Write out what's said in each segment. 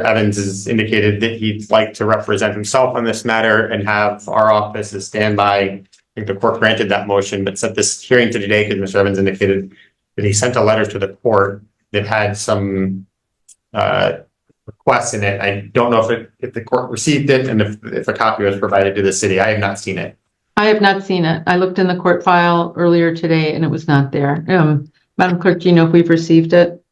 Evans has indicated that he'd like to represent himself on this matter and have our office as standby. I think the court granted that motion, but set this hearing to today because Mr. Evans indicated that he sent a letter to the court that had some requests in it. I don't know if the court received it and if a copy was provided to the city. I have not seen it. I have not seen it. I looked in the court file earlier today and it was not there. Madam Clerk, do you know if we've received it?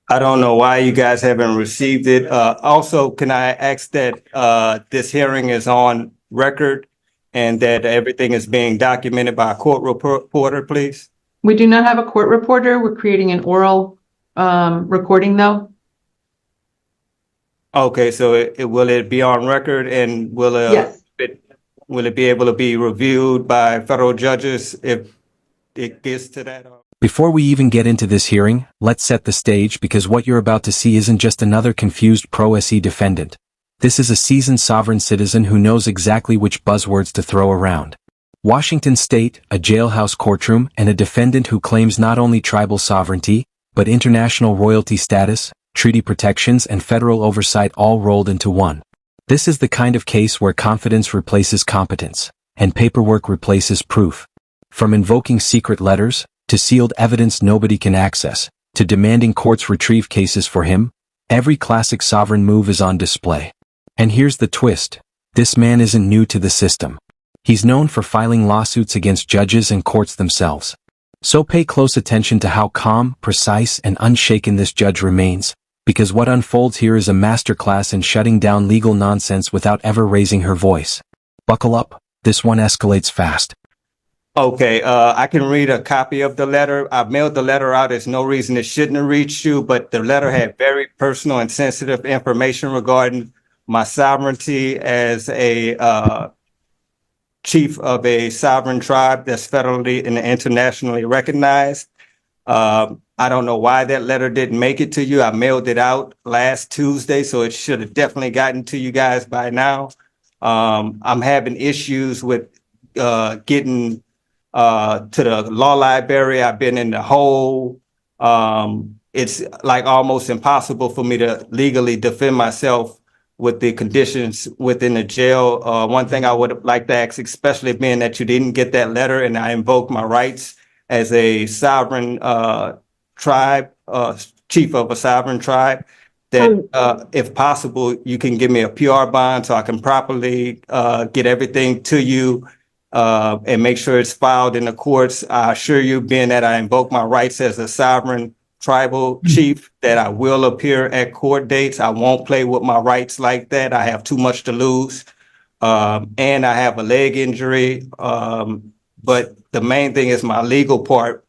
I don't know why you guys haven't received it. Also, can I ask that this hearing is on record and that everything is being documented by a court reporter, please? We do not have a court reporter. We're creating an oral recording though. Okay, so will it be on record and Yes. Will it be able to be reviewed by federal judges if it gets to that? Before we even get into this hearing, let's set the stage because what you're about to see isn't just another confused pro-SE defendant. This is a seasoned sovereign citizen who knows exactly which buzzwords to throw around. Washington State, a jailhouse courtroom, and a defendant who claims not only tribal sovereignty, but international royalty status, treaty protections, and federal oversight all rolled into one. This is the kind of case where confidence replaces competence, and paperwork replaces proof. From invoking secret letters, to sealed evidence nobody can access, to demanding courts retrieve cases for him, every classic sovereign move is on display. And here's the twist. This man isn't new to the system. He's known for filing lawsuits against judges and courts themselves. So pay close attention to how calm, precise, and unshaken this judge remains, because what unfolds here is a masterclass in shutting down legal nonsense without ever raising her voice. Buckle up, this one escalates fast. Okay, I can read a copy of the letter. I mailed the letter out. There's no reason it shouldn't have reached you, but the letter had very personal and sensitive information regarding my sovereignty as a chief of a sovereign tribe that's federally and internationally recognized. I don't know why that letter didn't make it to you. I mailed it out last Tuesday, so it should have definitely gotten to you guys by now. I'm having issues with getting to the law library. I've been in the hole. It's like almost impossible for me to legally defend myself with the conditions within the jail. One thing I would like to ask, especially being that you didn't get that letter and I invoke my rights as a sovereign tribe, chief of a sovereign tribe, that if possible, you can give me a PR bond so I can properly get everything to you and make sure it's filed in the courts. I assure you, being that I invoke my rights as a sovereign tribal chief, that I will appear at court dates. I won't play with my rights like that. I have too much to lose. And I have a leg injury. But the main thing is my legal part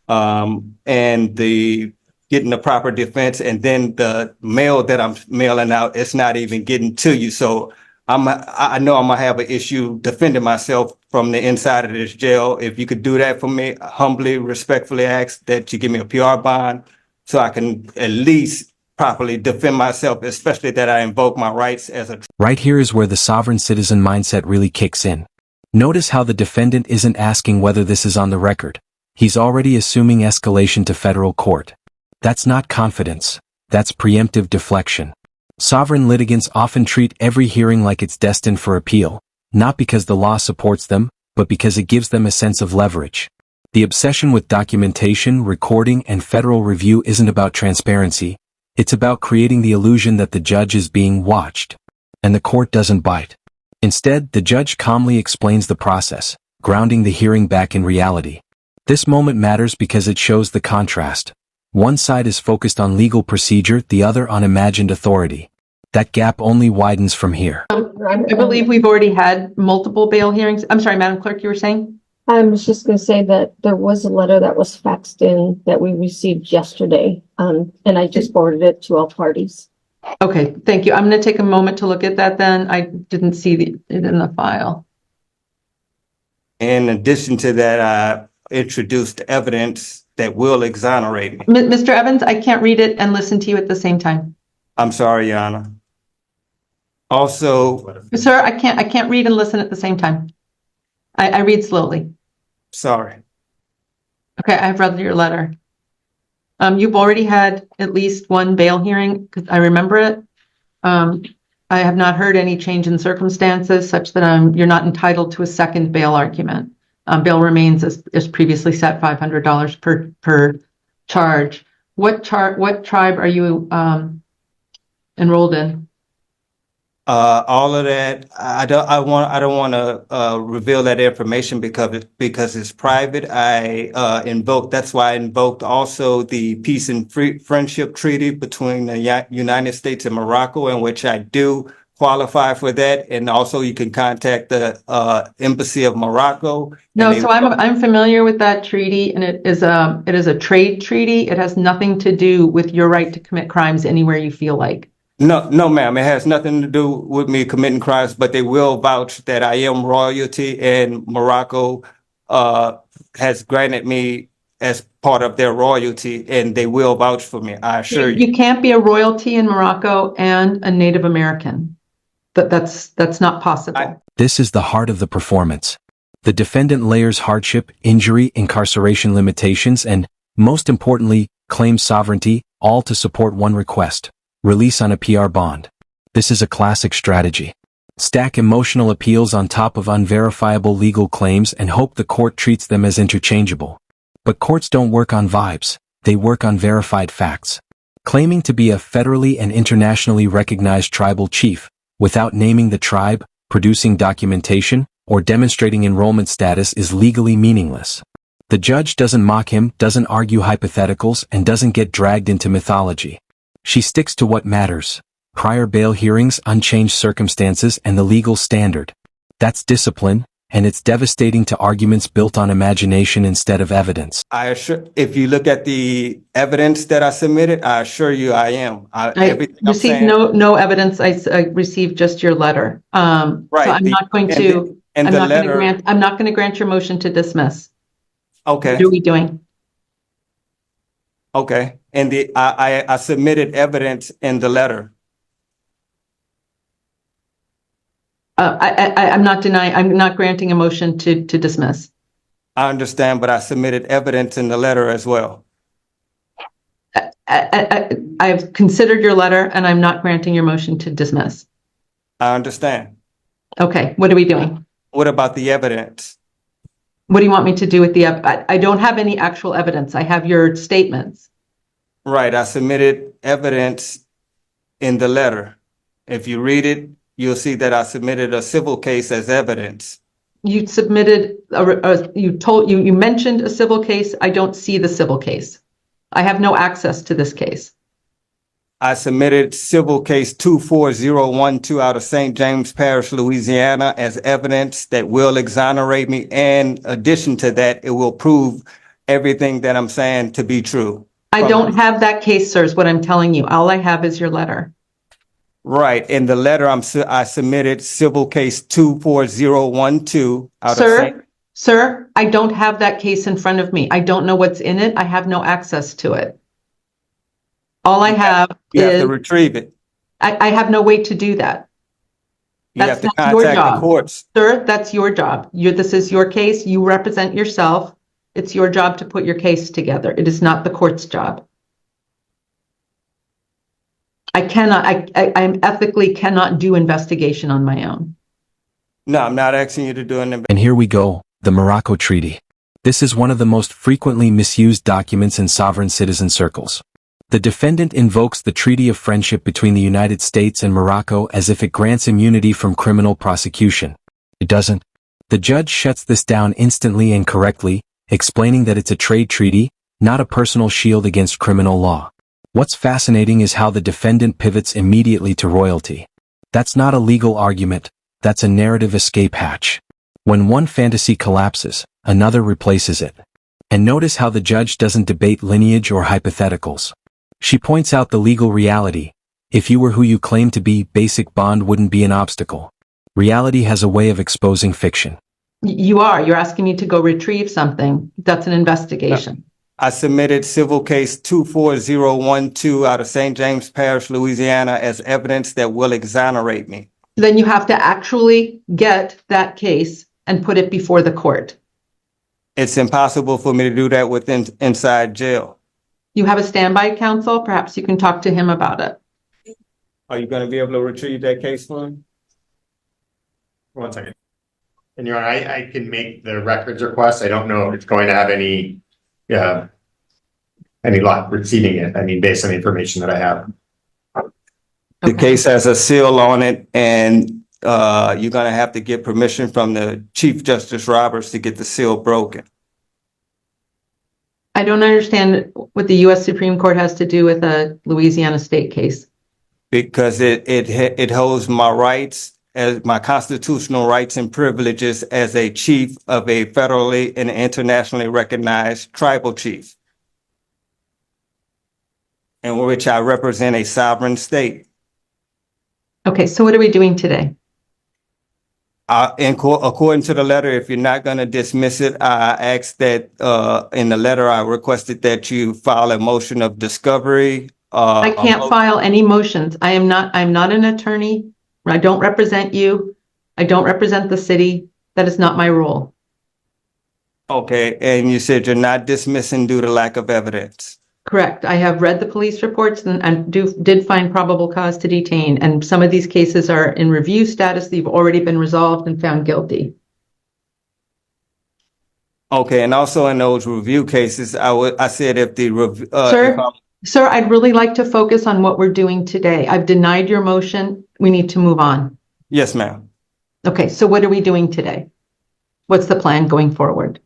and the getting the proper defense. And then the mail that I'm mailing out, it's not even getting to you. So I know I'm gonna have an issue defending myself from the inside of this jail. If you could do that for me, I humbly, respectfully ask that you give me a PR bond so I can at least properly defend myself, especially that I invoke my rights as a... Right here is where the sovereign citizen mindset really kicks in. Notice how the defendant isn't asking whether this is on the record. He's already assuming escalation to federal court. That's not confidence. That's preemptive deflection. Sovereign litigants often treat every hearing like it's destined for appeal, not because the law supports them, but because it gives them a sense of leverage. The obsession with documentation, recording, and federal review isn't about transparency. It's about creating the illusion that the judge is being watched. And the court doesn't bite. Instead, the judge calmly explains the process, grounding the hearing back in reality. This moment matters because it shows the contrast. One side is focused on legal procedure, the other on imagined authority. That gap only widens from here. I believe we've already had multiple bail hearings. I'm sorry, Madam Clerk, you were saying? I was just going to say that there was a letter that was faxed in that we received yesterday, and I just forwarded it to all parties. Okay, thank you. I'm going to take a moment to look at that then. I didn't see it in the file. In addition to that, I introduced evidence that will exonerate me. Mr. Evans, I can't read it and listen to you at the same time. I'm sorry, Your Honor. Also, Sir, I can't read and listen at the same time. I read slowly. sorry. Okay, I've read your letter. You've already had at least one bail hearing, because I remember it. I have not heard any change in circumstances such that you're not entitled to a second bail argument. Bail remains as previously set, $500 per charge. What tribe are you enrolled in? All of that, I don't want to reveal that information because it's private. That's why I invoked also the Peace and Friendship Treaty between the United States and Morocco, in which I do qualify for that. And also you can contact the Embassy of Morocco. No, so I'm familiar with that treaty, and it is a trade treaty. It has nothing to do with your right to commit crimes anywhere you feel like. No, ma'am. It has nothing to do with me committing crimes, but they will vouch that I am royalty, and Morocco has granted me as part of their royalty, and they will vouch for me. I assure you. You can't be a royalty in Morocco and a Native American. That's not possible. This is the heart of the performance. The defendant layers hardship, injury, incarceration limitations, and, most importantly, claims sovereignty, all to support one request: release on a PR bond. This is a classic strategy. Stack emotional appeals on top of unverifiable legal claims and hope the court treats them as interchangeable. But courts don't work on vibes, they work on verified facts. Claiming to be a federally and internationally recognized tribal chief, without naming the tribe, producing documentation, or demonstrating enrollment status is legally meaningless. The judge doesn't mock him, doesn't argue hypotheticals, and doesn't get dragged into mythology. She sticks to what matters: prior bail hearings, unchanged circumstances, and the legal standard. That's discipline, and it's devastating to arguments built on imagination instead of evidence. If you look at the evidence that I submitted, I assure you I am. I received no evidence. I received just your letter. Right. So I'm not going to. And the letter. I'm not going to grant your motion to dismiss. Okay. What are we doing? Okay. And I submitted evidence in the letter. I'm not denying. I'm not granting a motion to dismiss. I understand, but I submitted evidence in the letter as well. I've considered your letter, and I'm not granting your motion to dismiss. I understand. Okay. What are we doing? What about the evidence? What do you want me to do with the I don't have any actual evidence. I have your statements. Right. I submitted evidence in the letter. If you read it, you'll see that I submitted a civil case as evidence. You submitted you mentioned a civil case. I don't see the civil case. I have no access to this case. I submitted civil case 24012 out of St. James Parish, Louisiana, as evidence that will exonerate me. And in addition to that, it will prove everything that I'm saying to be true. I don't have that case, sir, is what I'm telling you. All I have is your letter. Right. In the letter, I submitted civil case 24012 out of St. Sir, I don't have that case in front of me. I don't know what's in it. I have no access to it. All I have You have is to retrieve it. I have no way to do that. You have to That's your contact the job. courts. Sir, that's your job. This is your case. You represent yourself. It's your job to put your case together. It is not the court's job. I ethically cannot do investigation on my own. No, I'm not asking you to do an And here we go, the Morocco Treaty. This is one of the most frequently misused documents in sovereign citizen circles. The defendant invokes the Treaty of Friendship between the United States and Morocco as if it grants immunity from criminal prosecution. It doesn't. The judge shuts this down instantly and correctly, explaining that it's a trade treaty, not a personal shield against criminal law. What's fascinating is how the defendant pivots immediately to royalty. That's not a legal argument, that's a narrative escape hatch. When one fantasy collapses, another replaces it. And notice how the judge doesn't debate lineage or hypotheticals. She points out the legal reality. If you were who you claim to be, basic bond wouldn't be an obstacle. Reality has a way of exposing fiction. You're asking me to go retrieve something. That's an investigation. I submitted civil case 24012 out of St. James Parish, Louisiana, as evidence that will exonerate me. Then you have to actually get that case and put it before the court. It's impossible for me to do that inside jail. You have a standby counsel. Perhaps you can talk to him about it. Are you gonna be able to retrieve that case for me? 1 second. And Your Honor, I can make the records request. I don't know if it's going to have any luck receiving it. I mean, based on the information that I have. The Okay. case has a seal on it, and you're gonna have to get permission from the Chief Justice Roberts to get the seal broken. I don't understand what the U.S. Supreme Court has to do with a Louisiana state case. Because it holds my rights as my constitutional rights and privileges as a chief of a federally and internationally recognized tribal chief, in which I represent a sovereign state. Okay, so what are we doing today? According to the letter, if you're not going to dismiss it, I asked that in the letter I requested that you file a motion of discovery. I can't file any motions. I'm not an attorney. I don't represent you. I don't represent the city. That is not my role. Okay, and you said you're not dismissing due to lack of evidence. Correct. I have read the police reports and did find probable cause to detain. And some of these cases are in review status. They've already been resolved and found guilty. Okay, and also in those review cases, I said if the review. Sir, I'd really like to focus on what we're doing today. I've denied your motion. We need to move on. Yes, ma'am. Okay, so what are we doing today? What's the plan going forward?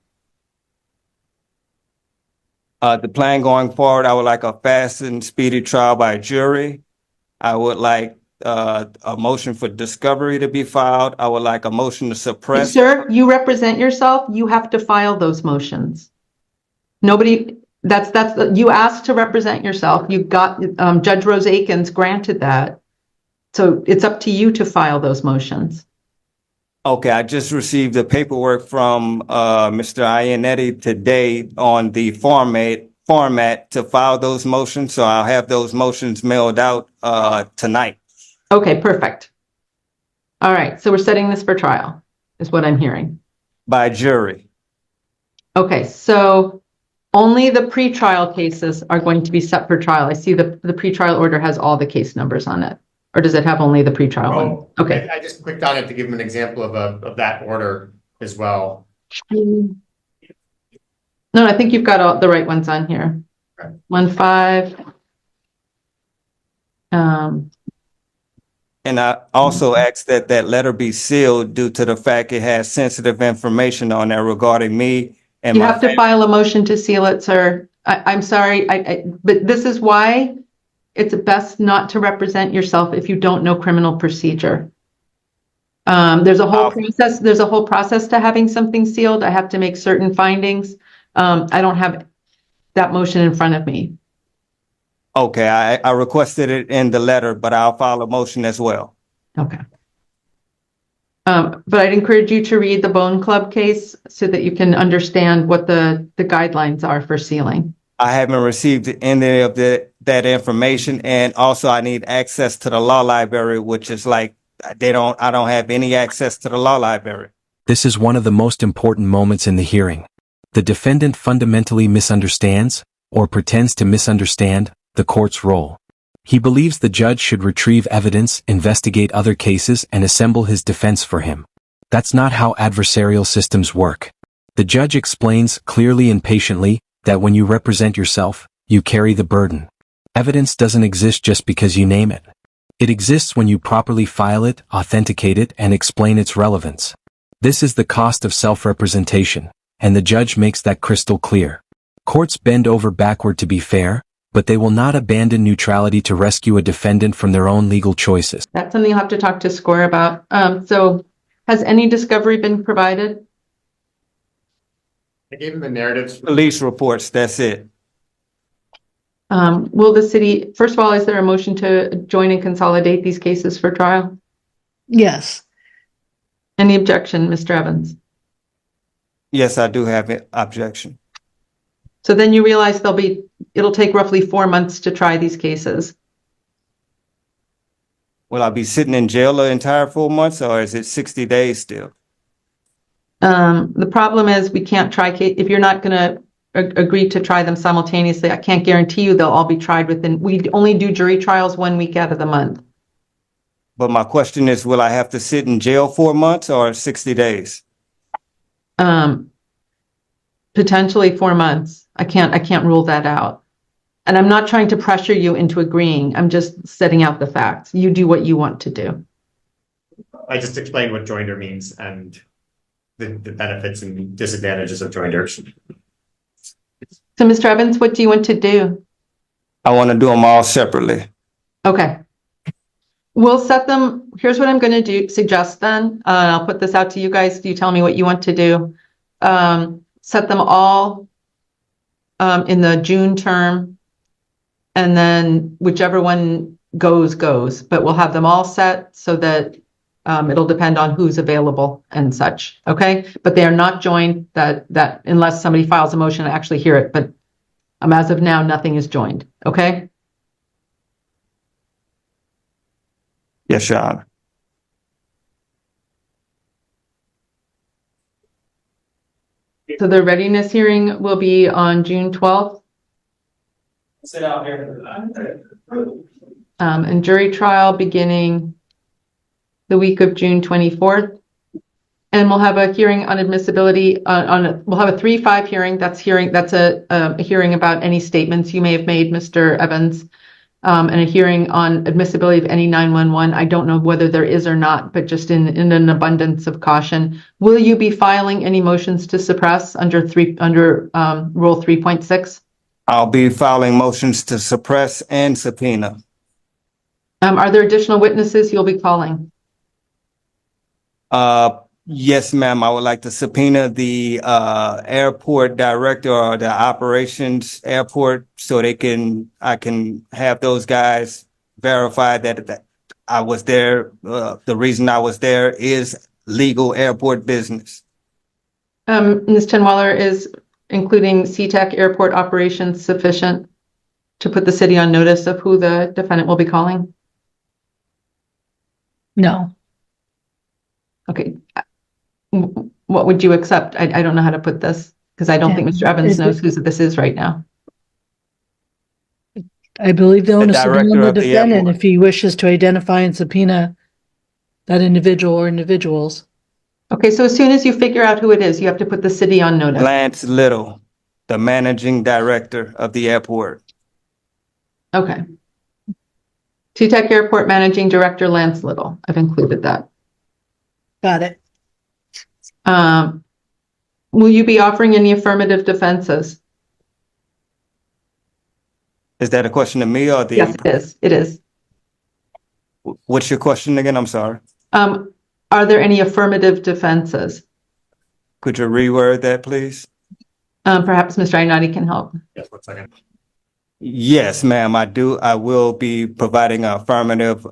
The plan going forward, I would like a fast and speedy trial by jury. I would like a motion for discovery to be filed. I would like a motion to suppress. Sir, you represent yourself. You have to file those motions. Nobody, you asked to represent yourself. You got, Judge Rose Akins granted that. So it's up to you to file those motions. Okay, I just received the paperwork from Mr. Iannetti today on the format to file those motions. So I'll have those motions mailed out tonight. Okay, perfect. All right, so we're setting this for trial, is what I'm hearing. By jury. Okay, so only the pretrial cases are going to be set for trial. I see the pretrial order has all the case numbers on it. Or does it have only the pretrial one? Okay. I just clicked on it to give him an example of that order as well. No, I think you've got all the right ones on here. Okay. 1-5. And I also asked that that letter be sealed due to the fact it has sensitive information on there regarding me and You my have to file a motion to seal it, sir. I'm sorry, but this is why it's best not to represent yourself if you don't know criminal procedure. There's a whole process to having something sealed. I have to make certain findings. I don't have that motion in front of me. Okay, I requested it in the letter, but I'll file a motion as well. Okay. But I'd encourage you to read the Bone Club case so that you can understand what the guidelines are for sealing. I haven't received any of that information, and also I need access to the law library, which is like I don't have any access to the law library. This is one of the most important moments in the hearing. The defendant fundamentally misunderstands, or pretends to misunderstand, the court's role. He believes the judge should retrieve evidence, investigate other cases, and assemble his defense for him. That's not how adversarial systems work. The judge explains clearly and patiently that when you represent yourself, you carry the burden. Evidence doesn't exist just because you name it. It exists when you properly file it, authenticate it, and explain its relevance. This is the cost of self-representation, and the judge makes that crystal clear. Courts bend over backward to be fair, but they will not abandon neutrality to rescue a defendant from their own legal choices. That's something you'll have to talk to SCORE about. So has any discovery been provided? I gave him the narratives. Police reports, that's it. Will the city, first of all, is there a motion to join and consolidate these cases for trial? Yes. Any objection, Mr. Evans? Yes, I do have an objection. So then you realize it'll take roughly 4 months to try these cases. Will I be sitting in jail the entire 4 months, or is it 60 days still? The problem is we can't try, if you're not going to agree to try them simultaneously, I can't guarantee you they'll all be tried we only do jury trials 1 week out of the month. But my question is, will I have to sit in jail 4 months or 60 days? Potentially 4 months. I can't rule that out. And I'm not trying to pressure you into agreeing. I'm just setting out the facts. You do what you want to do. I just explained what joinder means and the benefits and disadvantages of joinders. So, Mr. Evans, what do you want to do? I want to do them all separately. Okay. We'll set them, here's what I'm going to suggest then. I'll put this out to you guys. You tell me what you want to do. Set them all in the June term, and then whichever one goes. But we'll have them all set so that it'll depend on who's available and such. Okay, but they are not joined. That unless somebody files a motion to actually hear it. But as of now, nothing is joined. Okay. Yes, Your Honor. So the readiness hearing will be on June 12th. Sit out here. And jury trial beginning the week of June 24th. And we'll have a hearing on admissibility we'll have a 3-5 hearing. That's a hearing about any statements you may have made, Mr. Evans, and a hearing on admissibility of any 911. I don't know whether there is or not, but just in an abundance of caution. Will you be filing any motions to suppress under Rule 3.6? I'll be filing motions to suppress and subpoena. Are there additional witnesses you'll be calling? Yes, ma'am. I would like to subpoena the airport director or the operations airport so I can have those guys verify that I was there. The reason I was there is legal airport business. Ms. Tinwaller, is including SeaTac airport operations sufficient to put the city on notice of who the defendant will be calling? No. Okay. What would you accept? I don't know how to put this because I don't think Mr. Evans knows who this is right now. I believe the onus is on director the of the defendant airport. if he wishes to identify and subpoena that individual or individuals. Okay, so as soon as you figure out who it is, you have to put the city on notice. Lance Little, the managing director of the airport. Okay. SeaTac Airport Managing Director Lance Little. I've included that. Got it. Will you be offering any affirmative defenses? Is that a question to me or the? Yes, it is. It is. What's your question again? I'm sorry. Are there any affirmative defenses? Could you reword that, please? Perhaps Mr. Ainati can help. Yes, 1 second. Yes, ma'am, I do. I will be providing an affirmative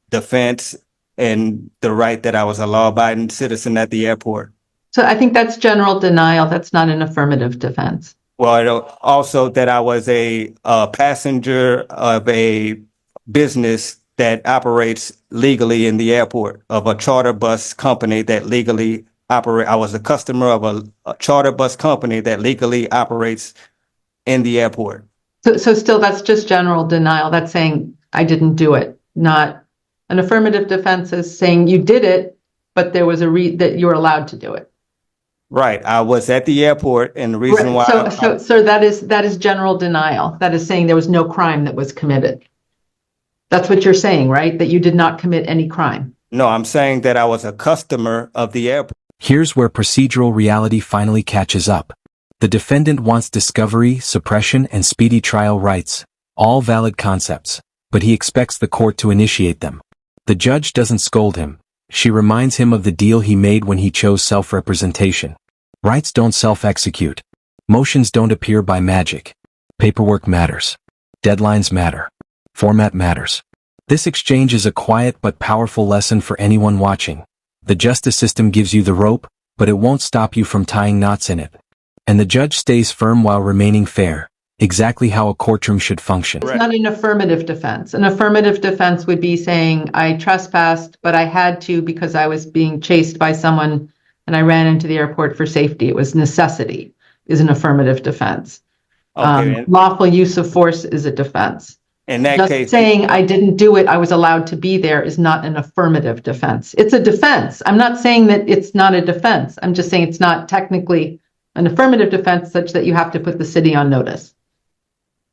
defense and the right that I was a law-abiding citizen at the airport. So I think that's general denial. That's not an affirmative defense. Well, also that I was a passenger of a business that operates legally in the airport, of a charter bus company that legally operate. I was a customer of a charter bus company that legally operates in the airport. So still, that's just general denial. That's saying I didn't do it. Not an affirmative defense is saying you did it, but there was that you were allowed to do it. Right. I was at the airport, and the reason why. So that is general denial. That is saying there was no crime that was committed. That's what you're saying, right? That you did not commit any crime. No, I'm saying that I was a customer of the airport. Here's where procedural reality finally catches up. The defendant wants discovery, suppression, and speedy trial rights, all valid concepts, but he expects the court to initiate them. The judge doesn't scold him. She reminds him of the deal he made when he chose self-representation. Rights don't self-execute. Motions don't appear by magic. Paperwork matters. Deadlines matter. Format matters. This exchange is a quiet but powerful lesson for anyone watching. The justice system gives you the rope, but it won't stop you from tying knots in it. And the judge stays firm while remaining fair, exactly how a courtroom should function. It's not an affirmative defense. An affirmative defense would be saying I trespassed, but I had to because I was being chased by someone and I ran into the airport for safety. It was necessity is an affirmative defense. Okay. Lawful use of force is a defense. In that Just case, saying I didn't do it, I was allowed to be there is not an affirmative defense. It's a defense. I'm not saying that it's not a defense. I'm just saying it's not technically an affirmative defense such that you have to put the city on notice.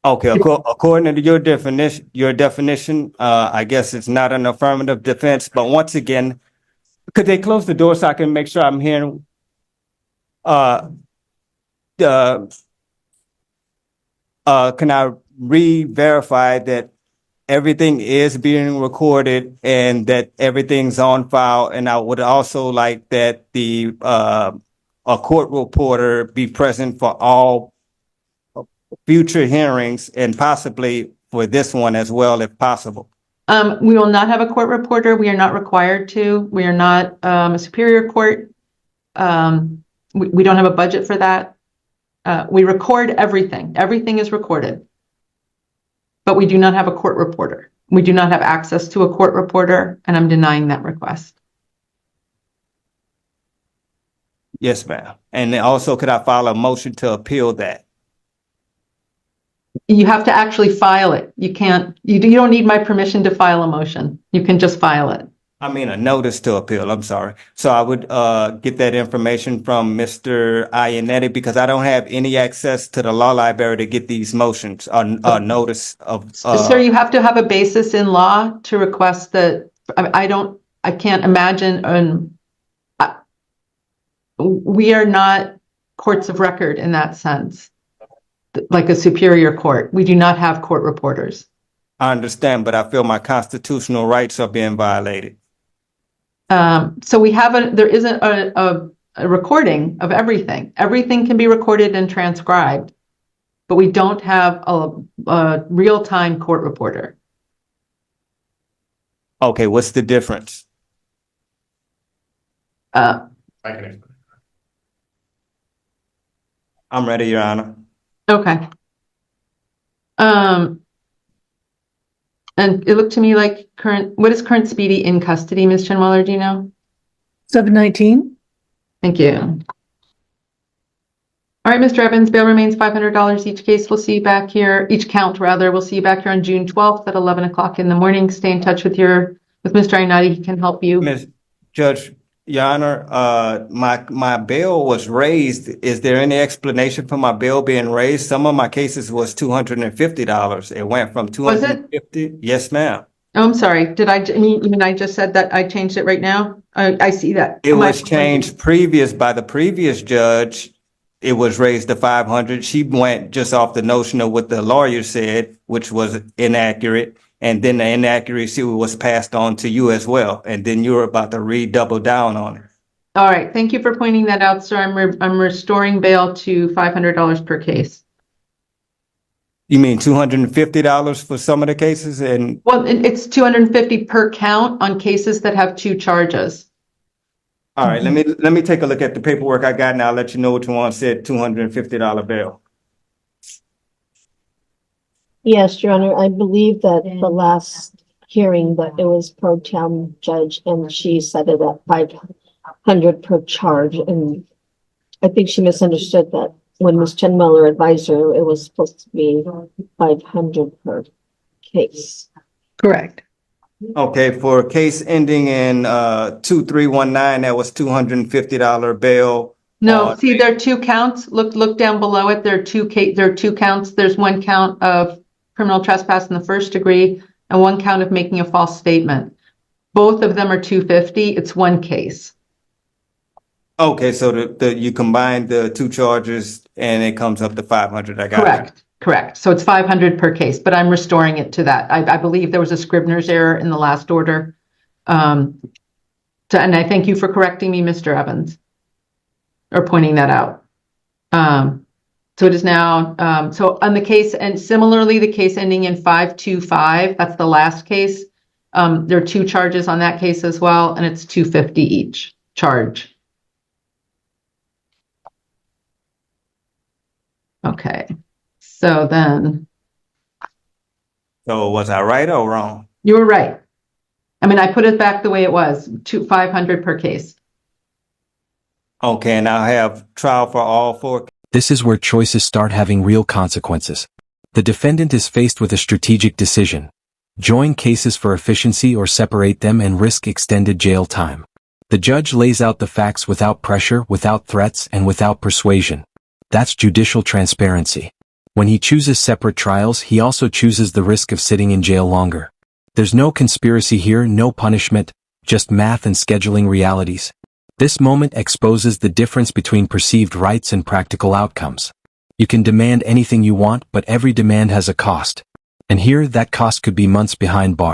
okay, according to your definition, I guess it's not an affirmative defense, but once again, could they close the door so I can make sure I'm hearing? Can I re-verify that everything is being recorded and that everything's on file? And I would also like that a court reporter be present for all future hearings and possibly for this one as well, if possible. We will not have a court reporter. We are not required to. We are not a superior court. We don't have a budget for that. We record everything. Everything is recorded. But we do not have a court reporter. We do not have access to a court reporter, and I'm denying that request. Yes, ma'am. And also, could I file a motion to appeal that? You have to actually file it. You can't, you don't need my permission to file a motion. You can just file it. I mean, a notice to appeal, I'm sorry. So I would get that information from Mr. Ionetti because I don't have any access to the law library to get these motions on notice of. Sir, you have to have a basis in law to request that. I can't imagine. We are not courts of record in that sense, like a superior court. We do not have court reporters. I understand, but I feel my constitutional rights are being violated. So there isn't a recording of everything. Everything can be recorded and transcribed, but we don't have a real-time court reporter. Okay, what's the difference? I can explain. I'm ready, Your Honor. Okay. And it looked to me like what is current speedy in custody, Ms. Chenweller, do you know? 719. Thank you. All right, Mr. Evans, bail remains $500 each case. We'll see you back here, each count rather. We'll see you back here on June 12th at 11 o'clock in the morning. Stay in touch with Mr. Ionetti. He can help you. Ms. Judge, Your Honor, my bail was raised. Is there any explanation for my bail being raised? Some of my cases was $250. It went from $250. Yes, ma'am. Oh, I'm sorry. Did I mean I just said that I changed it right now? I see that. It was changed by the previous judge. It was raised to 500. She went just off the notion of what the lawyer said, which was inaccurate. And then the inaccuracy was passed on to you as well. And then you were about to redouble down on it. All right. Thank you for pointing that out, sir. I'm restoring bail to $500 per case. You mean $250 for some of the cases? Well, it's $250 per count on cases that have 2 charges. All right, let me take a look at the paperwork I got and I'll let you know which one said $250 bail. Yes, Your Honor, I believe that the last hearing that it was pro tem judge and she set it at 500 per charge. And I think she misunderstood that when Ms. Chenweller advised her, it was supposed to be 500 per case. Correct. Okay, for a case ending in 2319, that was $250 bail. No, see, there are 2 counts. Look down below it. There are 2 counts. There's 1 count of criminal trespass in the 1st degree and 1 count of making a false statement. Both of them are $250. It's 1 case. Okay, so you combine the 2 charges and it comes up to 500. I got you. Correct. So it's 500 per case, but I'm restoring it to that. I believe there was a Scribner's error in the last order. And I thank you for correcting me, Mr. Evans, or pointing that out. So it is now, so on the case, and similarly, the case ending in 525, that's the last case. There are 2 charges on that case as well, and it's $250 each charge. Okay. So then. So was I right or wrong? You were right. I mean, I put it back the way it was, 500 per case. Okay, and I'll have trial for all 4. This is where choices start having real consequences. The defendant is faced with a strategic decision. Join cases for efficiency or separate them and risk extended jail time. The judge lays out the facts without pressure, without threats, and without persuasion. That's judicial transparency. When he chooses separate trials, he also chooses the risk of sitting in jail longer. There's no conspiracy here, no punishment, just math and scheduling realities. This moment exposes the difference between perceived rights and practical outcomes. You can demand anything you want, but every demand has a cost. And here, that cost could be months behind bars.